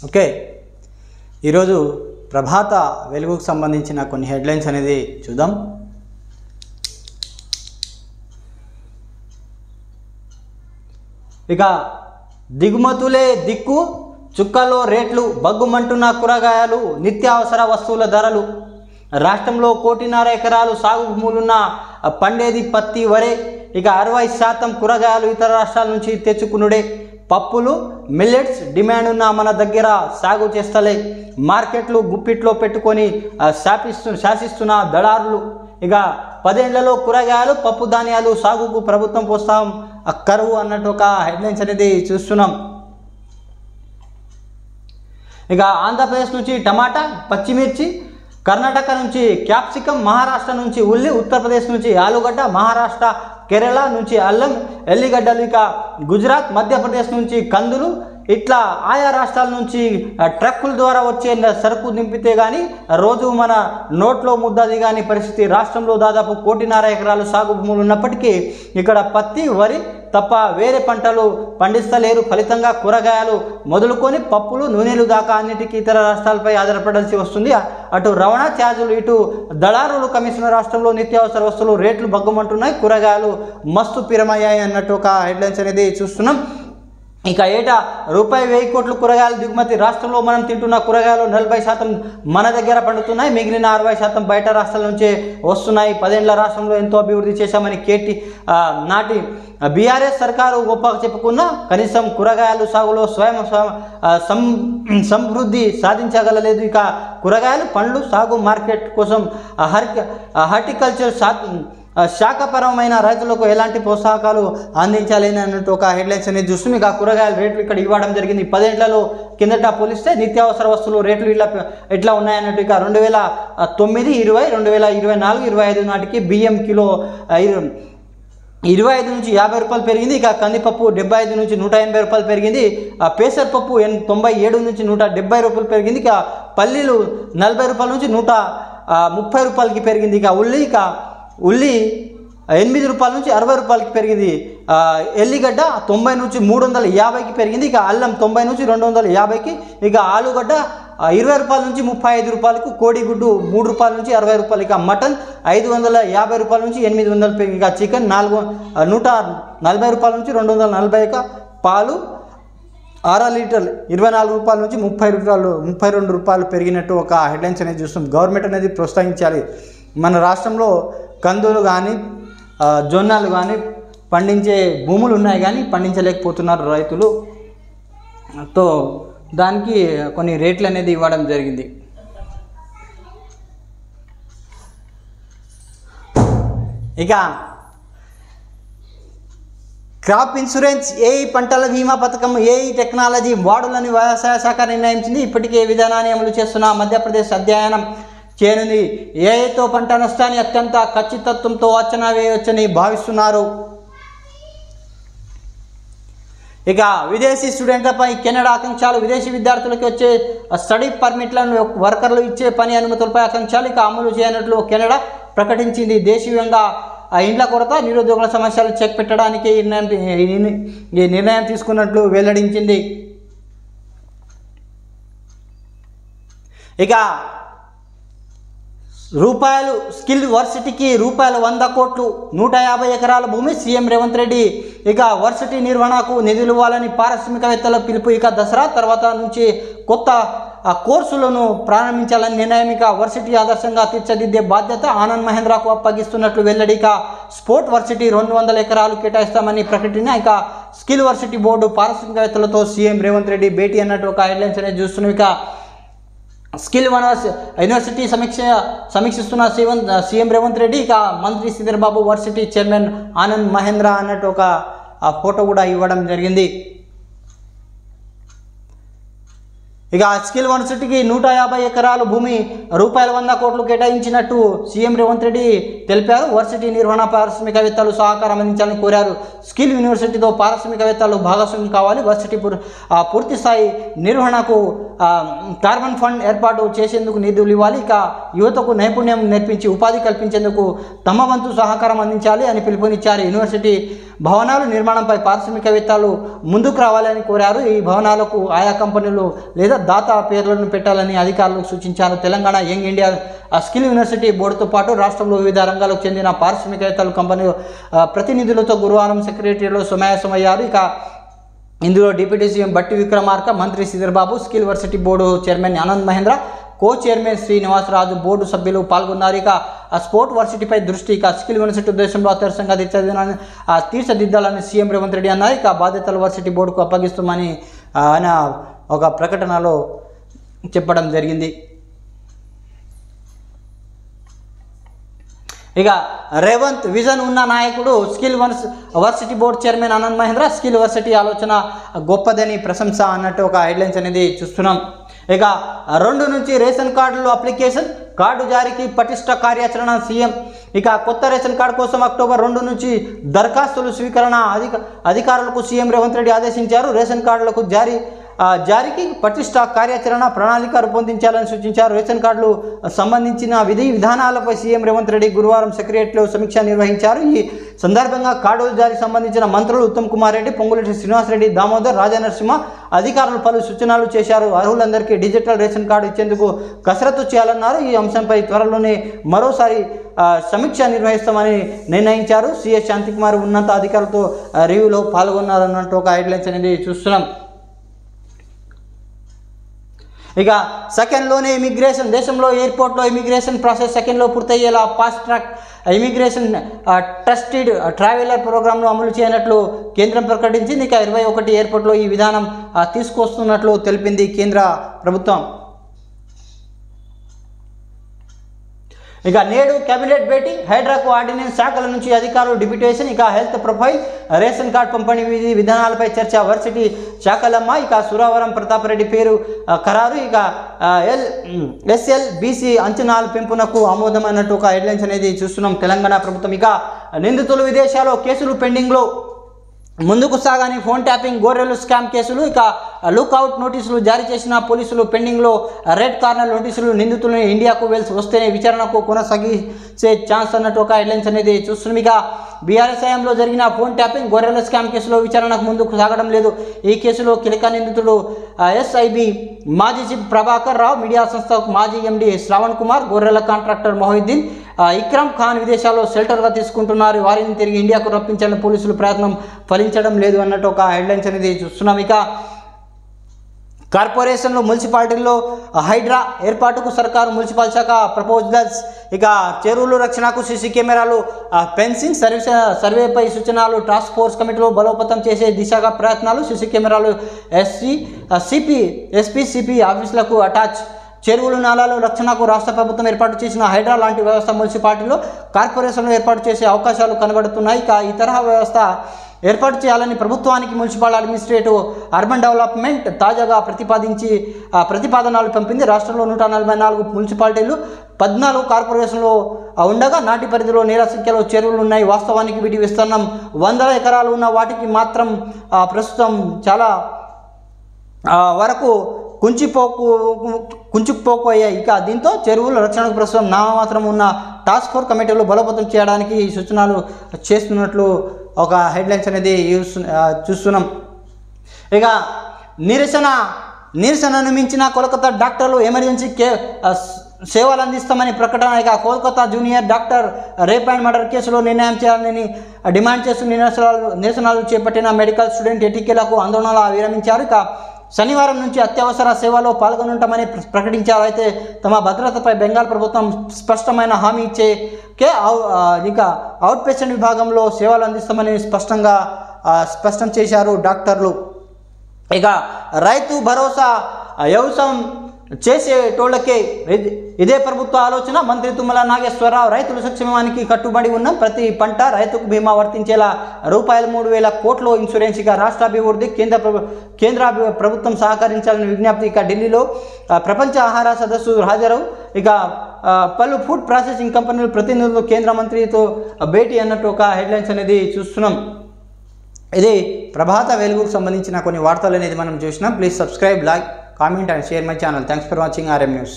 Okay, ఈరోజు ప్రభాత వెలుగుకు సంబంధించిన కొన్ని హెడ్లైన్స్ అనేది చూద్దాం. ఇక దిగుమతులే దిక్కు, చుక్కల్లో రేట్లు, బగ్గుమంటున్న కూరగాయలు, నిత్యావసర వస్తువుల ధరలు. రాష్ట్రంలో 1.5 ఎకరాలు సాగు భూములున్న పండేది పత్తి, వరే. ఇక 60% కూరగాయలు ఇతర రాష్ట్రాల నుంచి తెచ్చుకునుడే. పప్పులు, మిల్లెట్స్ డిమాండ్ ఉన్న మన దగ్గర సాగు చేస్తలే. మార్కెట్లు గుప్పిట్లో పెట్టుకొని శాసిస్తున్న దళారులు. ఇక 10 ఏళ్లలో కూరగాయలు, పప్పు ధాన్యాలు సాగుకు ప్రభుత్వం ప్రోత్సాహం కరువు అన్నట్టు ఒక హెడ్లైన్స్ అనేది చూస్తున్నాం. ఇక ఆంధ్రప్రదేశ్ నుంచి టమాటా, పచ్చిమిర్చి, కర్ణాటక నుంచి క్యాప్సికమ్, మహారాష్ట్ర నుంచి ఉల్లి, ఉత్తరప్రదేశ్ నుంచి ఆలుగడ్డ, మహారాష్ట్ర కేరళ నుంచి అల్లం, ఎల్లిగడ్డలు. ఇక గుజరాత్, మధ్యప్రదేశ్ నుంచి కందులు. ఇట్లా ఆయా రాష్ట్రాల నుంచి ట్రక్కుల ద్వారా వచ్చే సరుకు నింపితే కానీ రోజు మన నోట్లో ముద్ద దిగాని పరిస్థితి. రాష్ట్రంలో దాదాపు 1.5 ఎకరాలు సాగు భూములు ఉన్నప్పటికీ ఇక్కడ పత్తి, వరి తప్ప వేరే పంటలు పండిస్తలేరు. ఫలితంగా కూరగాయలు మొదలుకొని పప్పులు, నూనెలు దాకా అన్నిటికీ ఇతర రాష్ట్రాలపై ఆధారపడాల్సి వస్తుంది. అటు రవాణా ఛార్జీలు, ఇటు దళారులు కమిషనర్. రాష్ట్రంలో నిత్యావసర వస్తువులు రేట్లు బగ్గుమంటున్నాయి, కూరగాయలు మస్తు పిరమయ్యాయి అన్నట్టు ఒక హెడ్లైన్స్ అనేది చూస్తున్నాం. ఇక ఏటా ₹1,000 కోట్లు కూరగాయల దిగుమతి. రాష్ట్రంలో మనం తింటున్న కూరగాయలు 40% మన దగ్గర పండుతున్నాయి, మిగిలిన 60% బయట రాష్ట్రాల నుంచే వస్తున్నాయి. 10 ఏళ్ల రాష్ట్రంలో ఎంతో అభివృద్ధి చేశామని నాటి బీఆర్ఎస్ సర్కారు గొప్పగా చెప్పుకున్న కనీసం కూరగాయలు సాగులో స్వయం సమృద్ధి సాధించగలలేదు. ఇక కూరగాయలు, పండ్లు సాగు మార్కెట్ కోసం హార్టికల్చర్ శాఖపరమైన రైతులకు ఎలాంటి ప్రోత్సాహకాలు అందించాలని అన్నట్టు ఒక హెడ్లైన్స్ అనేది చూస్తుంది. ఇక కూరగాయల రేట్లు ఇక్కడ ఇవ్వడం జరిగింది. 10 ఏళ్లలో కిందట పోలిస్తే నిత్యావసర వస్తువులు రేట్లు ఇట్లా ఉన్నాయన్నట్టు. ఇక 2009, 20, 2024, 25 నాటికి బియ్యం కిలో 25 నుంచి ₹50 పెరిగింది. ఇక కందిపప్పు 75 నుంచి ₹180 పెరిగింది. పెసరపప్పు 97 నుంచి ₹170 పెరిగింది. ఇక పల్లీలు ₹40 నుంచి ₹130 పెరిగింది. ఇక ఉల్లి ₹8 నుంచి ₹60 పెరిగింది. ఎల్లిగడ్డ 90 నుంచి 350 పెరిగింది. ఇక అల్లం 90 నుంచి 250. ఇక ఆలుగడ్డ ₹20 నుంచి ₹35, కోడిగుడ్డు ₹3 నుంచి ₹60. ఇక మటన్ ₹550 నుంచి ₹800 పెరిగింది. ఇక చికెన్ ₹140 నుంచి ₹240. ఇక పాలు అర లీటర్ ₹24 నుంచి ₹32 పెరిగినట్టు ఒక హెడ్లైన్స్ అనేది చూస్తాం. గవర్నమెంట్ అనేది ప్రోత్సహించాలి. మన రాష్ట్రంలో కందులు కానీ జొన్నలు కానీ పండించే భూములు ఉన్నాయి కానీ పండించలేకపోతున్నారు రైతులు. దానికి కొన్ని రేట్లు అనేది ఇవ్వడం జరిగింది. ఇక క్రాప్ ఇన్సూరెన్స్, ఏఈ పంటల బీమా పథకం, ఏఈ టెక్నాలజీ వాడులని వ్యవసాయ శాఖ నిర్ణయించింది. ఇప్పటికే విధానాన్ని అమలు చేస్తున్న మధ్యప్రదేశ్ అధ్యయనం చేయనుంది. ఏఐతో పంట నష్టాన్ని అత్యంత ఖచ్చితత్వంతో అంచనా వేయవచ్చని భావిస్తున్నారు. ఇక విదేశీ స్టూడెంట్లపై కెనడా ఆకాంక్షలు. విదేశీ విద్యార్థులకు వచ్చే స్టడీ పర్మిట్లను వర్కర్లు ఇచ్చే పని అనుమతులపై ఆకాంక్షలు ఇక అమలు చేయనట్లు కెనడా ప్రకటించింది. దేశీయంగా ఇండ్ల కొరత, నిరుద్యోగుల సమస్యలు చెక్ పెట్టడానికి ఈ నిర్ణయం తీసుకున్నట్లు వెల్లడించింది. ఇక స్కిల్ వర్సిటీకి ₹100 కోట్లు, 150 ఎకరాల భూమి. సీఎం రేవంత్ రెడ్డి ఇక వర్సిటీ నిర్వహణకు నిధులు ఇవ్వాలని పారిశ్రామికవేత్తల పిలుపు. ఇక దసరా తర్వాత నుంచి కొత్త కోర్సులను ప్రారంభించాలని నిర్ణయం. ఇక వర్సిటీ ఆదర్శంగా తీర్చిదిద్దే బాధ్యత ఆనంద్ మహేంద్రకు అప్పగిస్తున్నట్లు వెల్లడి. ఇక స్పోర్ట్ వర్సిటీ 200 ఎకరాలు కేటాయిస్తామని ప్రకటన. ఇక స్కిల్ వర్సిటీ బోర్డు పారిశ్రామికవేత్తలతో సీఎం రేవంత్ రెడ్డి భేటీ అన్నట్టు ఒక హెడ్లైన్స్ అనేది చూస్తున్నాం. ఇక స్కిల్ యూనివర్సిటీ సమీక్షిస్తున్న సీఎం రేవంత్ రెడ్డి. ఇక మంత్రి శ్రీధర్ బాబు, వర్సిటీ చైర్మన్ ఆనంద్ మహేంద్ర అన్నట్టు ఒక ఫోటో కూడా ఇవ్వడం జరిగింది. ఇక స్కిల్ యూనివర్సిటీకి 150 ఎకరాల భూమి ₹100 కోట్లు కేటాయించినట్టు సీఎం రేవంత్ రెడ్డి తెలిపారు. వర్సిటీ నిర్వహణ పారిశ్రామికవేత్తలు సహకారం అందించాలని కోరారు. స్కిల్ యూనివర్సిటీతో పారిశ్రామికవేత్తలు భాగస్వామ్యం కావాలి. వర్సిటీ పూర్తి స్థాయి నిర్వహణకు కార్బన్ ఫండ్ ఏర్పాటు చేసేందుకు నిధులు ఇవ్వాలి. ఇక యువతకు నైపుణ్యం నేర్పించి ఉపాధి కల్పించేందుకు తమ వంతు సహకారం అందించాలి అని పిలుపునిచ్చారు. యూనివర్సిటీ భవనాల నిర్మాణంపై పారిశ్రామికవేత్తలు ముందుకు రావాలని కోరారు. ఈ భవనాలకు ఆయా కంపెనీలు లేదా దాత పేర్లను పెట్టాలని అధికారులకు సూచించారు. Telangana young India skill university బోర్డుతో పాటు రాష్ట్రంలో వివిధ రంగాలకు చెందిన పారిశ్రామికవేత్తలు కంపెనీ ప్రతినిధులతో గురువారం సెక్రటరీలో సమావేశమయ్యారు. ఇక ఇందులో డిప్యూటీ సీఎం బట్టి విక్రమార్క, మంత్రి Sridharbabu, skill university board chairman Anand Mahindra, co chairman Srinivasaraju board సభ్యులు పాల్గొన్నారు. ఇక స్పోర్ట్ వర్సిటీపై దృష్టి. ఇక స్కిల్ యూనివర్సిటీ ఉద్దేశంలో అత్యవసరంగా తీర్చిదిద్దాలని సీఎం రేవంత్ రెడ్డి అన్నారు. ఇక బాధ్యతలు వర్సిటీ బోర్డుకు అప్పగిస్తామని ఆయన ఒక ప్రకటనలో చెప్పడం జరిగింది. ఇక రేవంత్ విజన్ ఉన్న నాయకుడు, skill varsity board chairman Anand Mahindra, skill varsity ఆలోచన గొప్పదని ప్రశంస అన్నట్టు ఒక హెడ్లైన్స్ అనేది చూస్తున్నాం. ఇక 2 నుంచి రేషన్ కార్డులు అప్లికేషన్, కార్డు జారీకి పటిష్ట కార్యాచరణ సీఎం. ఇక కొత్త రేషన్ కార్డు కోసం అక్టోబర్ 2 నుంచి దరఖాస్తులు స్వీకరణ అధికారులకు సీఎం రేవంత్ రెడ్డి ఆదేశించారు. రేషన్ కార్డులకు జారీకి పటిష్ట కార్యాచరణ ప్రణాళిక రూపొందించాలని సూచించారు. రేషన్ కార్డులు సంబంధించిన విధి విధానాలపై సీఎం రేవంత్ రెడ్డి గురువారం సెక్రటరీలో సమీక్ష నిర్వహించారు. ఈ సందర్భంగా కార్డుల జారీకి సంబంధించిన మంత్రులు ఉత్తమ్ కుమార్ రెడ్డి, పొంగులేటి శ్రీనివాసరెడ్డి, దామోదర్ రాజనరసింహ అధికారులు పలు సూచనలు చేశారు. అర్హులందరికీ డిజిటల్ రేషన్ కార్డు ఇచ్చేందుకు కసరత్తు చేయాలన్నారు. ఈ అంశంపై త్వరలోనే మరోసారి సమీక్ష నిర్వహిస్తామని నిర్ణయించారు. సిఎస్ శాంతికుమార్ ఉన్నత అధికారులతో రివ్యూలో పాల్గొన్నారన్నట్టు ఒక హెడ్లైన్స్ అనేది చూస్తున్నాం. ఇక సెకండ్లోనే ఇమిగ్రేషన్. దేశంలో ఎయిర్పోర్ట్లో ఇమిగ్రేషన్ ప్రాసెస్ సెకండ్లో పూర్తయ్యేలా fast track immigration trusted traveller ప్రోగ్రామ్ను అమలు చేయనట్లు కేంద్రం ప్రకటించింది. ఇక 21 ఎయిర్పోర్ట్లో ఈ విధానం తీసుకొస్తున్నట్లు తెలిపింది కేంద్ర ప్రభుత్వం. ఇక నేడు కేబినెట్ భేటీ, హైడ్రాకు ఆర్డినెన్స్ శాఖల నుంచి అధికారులు డిప్యూటేషన్. ఇక హెల్త్ ప్రొఫైల్, రేషన్ కార్డ్ పంపిణీ విధానాలపై చర్చ, వర్సిటీ శాఖలమ్మ. ఇక సురవరం ప్రతాపరెడ్డి పేరు ఖరారు. ఇక SLBC అంచనాల పెంపునకు ఆమోదం అన్నట్టు ఒక హెడ్లైన్స్ అనేది చూస్తున్నాం తెలంగాణ ప్రభుత్వం. ఇక నిందితులు విదేశాల్లో, కేసులు పెండింగ్లో, ముందుకు సాగాని ఫోన్ ట్యాపింగ్, గొర్రెలు స్కామ్ కేసులు. ఇక లుక్అవుట్ నోటీసులు జారీ చేసిన పోలీసులు, పెండింగ్లో రెడ్ కార్నర్ నోటీసులు. నిందితులను ఇండియాకు వెళ్సి వస్తేనే విచారణకు కొనసాగించే ఛాన్స్ అన్నట్టు ఒక హెడ్లైన్స్ అనేది చూస్తున్నాం. ఇక బీఆర్ఎస్ హయాంలో జరిగిన ఫోన్ ట్యాపింగ్, గొర్రెల స్కామ్ కేసులో విచారణకు ముందుకు సాగడం లేదు. ఈ కేసులో కీలక నిందితుడు SIB మాజీ చీఫ్ ప్రభాకర్ రావు, మీడియా సంస్థ మాజీ MD శ్రావణ్ కుమార్, గొర్రెల కాంట్రాక్టర్ మొహిద్దీన్, ఇక్రమ్ ఖాన్ విదేశాల్లో షెల్టర్గా తీసుకుంటున్నారు. వారిని తిరిగి ఇండియాకు రప్పించాలని పోలీసులు ప్రయత్నం ఫలించడం లేదు అన్నట్టు ఒక హెడ్లైన్స్ అనేది చూస్తున్నాం. ఇక కార్పొరేషన్లో, మున్సిపాలిటీల్లో హైడ్రా ఏర్పాటుకు సర్కారు మున్సిపల్ శాఖ ప్రపోజల్స్. ఇక చెరువుల రక్షణకు CC కెమెరాలు, ఫెన్సింగ్ సర్వేపై సూచనలు. టాస్క్ ఫోర్స్ కమిటీలో బలోపేతం చేసే దిశగా ప్రయత్నాలు. CC కెమెరాలు SP CP ఆఫీసులకు అటాచ్. చెరువులు నాలాలు రక్షణకు రాష్ట్ర ప్రభుత్వం ఏర్పాటు చేసిన హైడ్రా లాంటి వ్యవస్థ మున్సిపాలిటీలో, కార్పొరేషన్లో ఏర్పాటు చేసే అవకాశాలు కనబడుతున్నాయి. ఇక ఈ తరహా వ్యవస్థ ఏర్పాటు చేయాలని ప్రభుత్వానికి మున్సిపల్ అడ్మినిస్ట్రేటివ్ అర్బన్ డెవలప్మెంట్ తాజాగా ప్రతిపాదనలు పంపింది. రాష్ట్రంలో 144 మున్సిపాలిటీలు, 14 కార్పొరేషన్లో ఉండగా నాటి పరిధిలో నేల సంఖ్యలో చెరువులు ఉన్నాయి. వాస్తవానికి వీటి విస్తీర్ణం 100 ఎకరాలు ఉన్న వాటికి మాత్రం ప్రస్తుతం చాలా వరకు కుంచుకుపోయాయి. ఇక దీంతో చెరువుల రక్షణకు ప్రస్తుతం నామమాత్రం ఉన్న టాస్క్ ఫోర్స్ కమిటీలు బలోపేతం చేయడానికి సూచనలు చేస్తున్నట్లు ఒక హెడ్లైన్స్ అనేది చూస్తున్నాం. ఇక నిరసనను మించిన కోల్కతా డాక్టర్లు ఎమర్జెన్సీ సేవలు అందిస్తామని ప్రకటన. ఇక Kolkata junior doctor rape and murder కేసులో నిర్ణయం చేయాలని డిమాండ్ చేస్తూ నిరసనలు చేపట్టిన మెడికల్ స్టూడెంట్ ఎటికేలకు ఆందోళనలు విరమించారు. ఇక శనివారం నుంచి అత్యవసర సేవలో పాల్గొనుంటామని ప్రకటించారు. అయితే తమ భద్రతపై బెంగాల్ ప్రభుత్వం స్పష్టమైన హామీ ఇక అవుట్ పేషెంట్ విభాగంలో సేవలు అందిస్తామని స్పష్టం చేశారు డాక్టర్లు. ఇక రైతు భరోసా వ్యవసాయం చేసేటోళ్ళకే ఇదే ప్రభుత్వ ఆలోచన. మంత్రి తుమ్మల నాగేశ్వరరావు రైతుల సంక్షేమానికి కట్టుబడి ఉన్న ప్రతి పంట రైతుకు బీమా వర్తించేలా ₹3,000 కోట్ల ఇన్సూరెన్స్. ఇక రాష్ట్ర అభివృద్ధి కేంద్ర ప్రభుత్వం సహకరించాలని విజ్ఞప్తి. ఇక ఢిల్లీలో ప్రపంచ ఆహార సదస్సు హాజరు. ఇక పలు ఫుడ్ ప్రాసెసింగ్ కంపెనీల ప్రతినిధులు కేంద్ర మంత్రితో భేటీ అన్నట్టు ఒక హెడ్లైన్స్ అనేది చూస్తున్నాం. ఇది ప్రభాత వెలుగుకు సంబంధించిన కొన్ని వార్తలు అనేది మనం చూసినాం. Please subscribe, like, comment and share my channel. Thanks for watching RM News.